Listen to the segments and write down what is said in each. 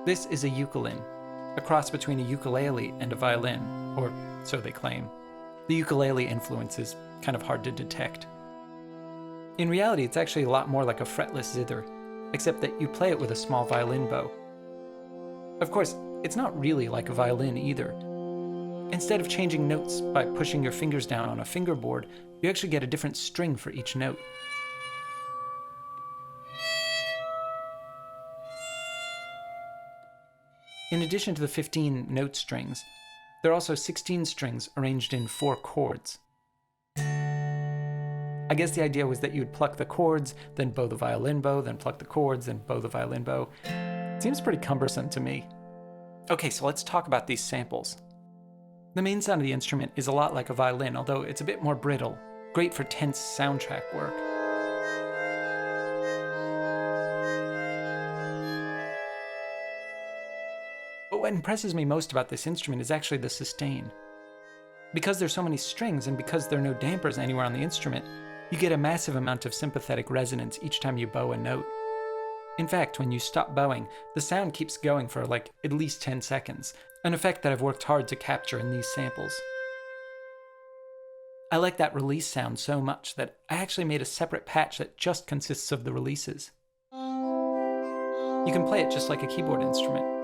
This is a ukelin, a cross between a ukulele and a violin, or so they claim. The ukulele influence is kind of hard to detect. In reality, it's actually a lot more like a fretless zither, except that you play it with a small violin bow. Of course, it's not really like a violin either. Instead of changing notes by pushing your fingers down on a fingerboard, you actually get a different string for each note. In addition to the 15 note strings, there are also 16 strings arranged in 4 chords. I guess the idea was that you'd pluck the chords, then bow the violin bow, then pluck the chords, then bow the violin bow. It seems pretty cumbersome to me. Okay, so let's talk about these samples. The main sound of the instrument is a lot like a violin, although it's a bit more brittle, great for tense soundtrack work. But what impresses me most about this instrument is actually the sustain. Because there's so many strings and because there are no dampers anywhere on the instrument, you get a massive amount of sympathetic resonance each time you bow a note. In fact, when you stop bowing, the sound keeps going for at least 10 seconds, an effect that I've worked hard to capture in these samples. I like that release sound so much that I actually made a separate patch that just consists of the releases. You can play it just like a keyboard instrument.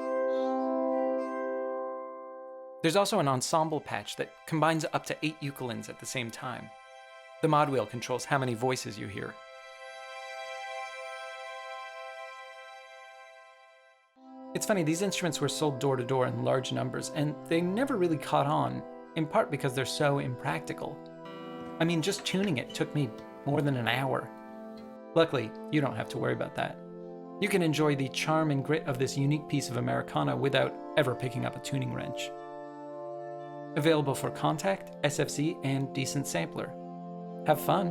There's also an ensemble patch that combines up to 8 ukelins at the same time. The mod wheel controls how many voices you hear. It's funny, these instruments were sold door to door in large numbers, and they never really caught on, in part because they're so impractical. I mean, just tuning it took me more than an hour. Luckily, you don't have to worry about that. You can enjoy the charm and grit of this unique piece of Americana without ever picking up a tuning wrench. Available for Contact, SFC, and Decent Sampler. Have fun!